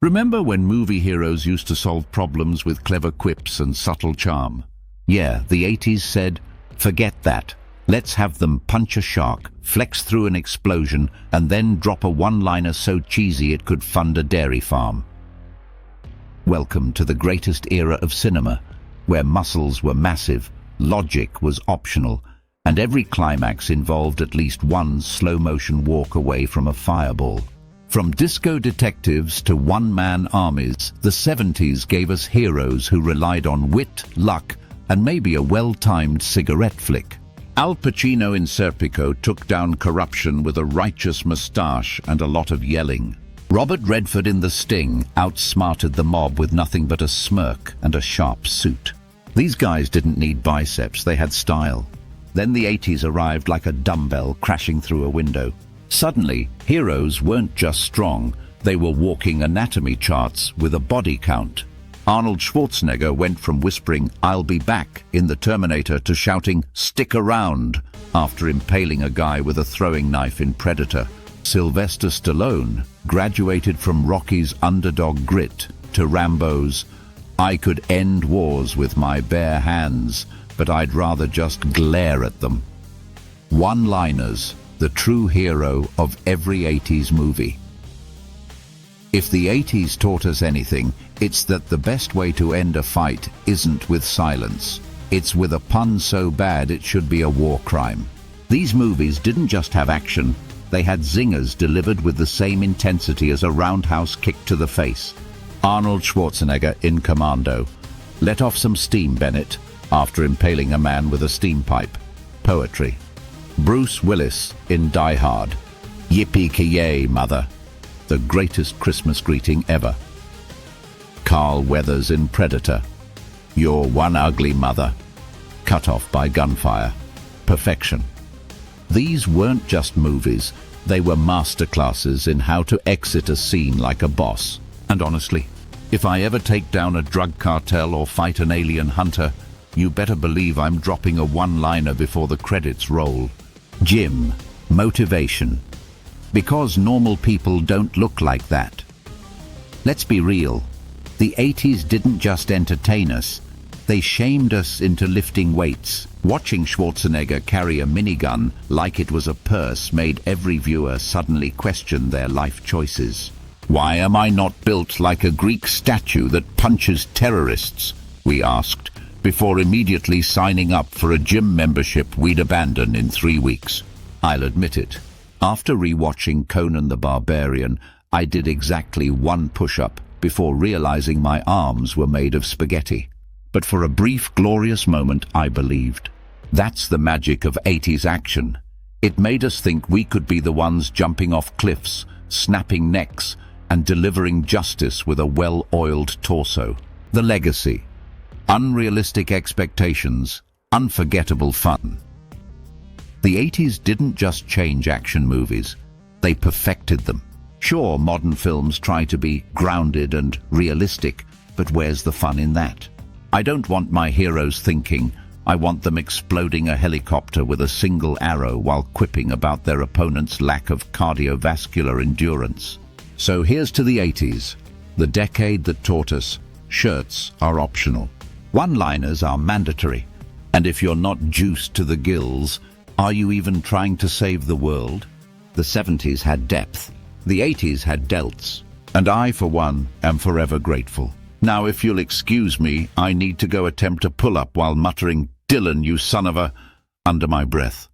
Remember when movie heroes used to solve problems with clever quips and subtle charm? Yeah, the 80s said, forget that. Let's have them punch a shark, flex through an explosion, and then drop a one-liner so cheesy it could fund a dairy farm. Welcome to the greatest era of cinema, where muscles were massive, logic was optional, and every climax involved at least one slow-motion walk away from a fireball. From disco detectives to one-man armies, the 70s gave us heroes who relied on wit, luck, and maybe a well-timed cigarette flick. Al Pacino in Serpico took down corruption with a righteous moustache and a lot of yelling. Robert Redford in The Sting outsmarted the mob with nothing but a smirk and a sharp suit. These guys didn't need biceps, they had style. Then the 80s arrived like a dumbbell crashing through a window. Suddenly, heroes weren't just strong, they were walking anatomy charts with a body count. Arnold Schwarzenegger went from whispering, "I'll be back" in The Terminator to shouting, "Stick around," after impaling a guy with a throwing knife in Predator. Sylvester Stallone graduated from Rocky's underdog grit to Rambo's, "I could end wars with my bare hands, but I'd rather just glare at them." One-liners, the true hero of every 80s movie. If the 80s taught us anything, it's that the best way to end a fight isn't with silence. It's with a pun so bad it should be a war crime. These movies didn't just have action, they had zingers delivered with the same intensity as a roundhouse kick to the face. Arnold Schwarzenegger in Commando let off some steam, Bennett, after impaling a man with a steam pipe. Poetry. Bruce Willis in Die Hard. Yippee-ki-yay, mother. The greatest Christmas greeting ever. Carl Weathers in Predator. You're one ugly mother. Cut off by gunfire. Perfection. These weren't just movies, they were masterclasses in how to exit a scene like a boss. And honestly, if I ever take down a drug cartel or fight an alien hunter, you better believe I'm dropping a one-liner before the credits roll. Gym. Motivation. Because normal people don't look like that. Let's be real. The 80s didn't just entertain us, they shamed us into lifting weights. Watching Schwarzenegger carry a minigun like it was a purse made every viewer suddenly question their life choices. Why am I not built like a Greek statue that punches terrorists? We asked, before immediately signing up for a gym membership we'd abandon in 3 weeks. I'll admit it. After rewatching Conan the Barbarian, I did exactly one push-up before realizing my arms were made of spaghetti. But for a brief, glorious moment, I believed. That's the magic of 80s action. It made us think we could be the ones jumping off cliffs, snapping necks, and delivering justice with a well-oiled torso. The legacy. Unrealistic expectations, unforgettable fun. The 80s didn't just change action movies, they perfected them. Sure, modern films try to be grounded and realistic, but where's the fun in that? I don't want my heroes thinking, I want them exploding a helicopter with a single arrow while quipping about their opponent's lack of cardiovascular endurance. So here's to the 80s, the decade that taught us shirts are optional. One-liners are mandatory. And if you're not juiced to the gills, are you even trying to save the world? The 70s had depth. The 80s had delts. And I, for one, am forever grateful. Now, if you'll excuse me, I need to go attempt a pull-up while muttering, "Dylan, you son of a," under my breath.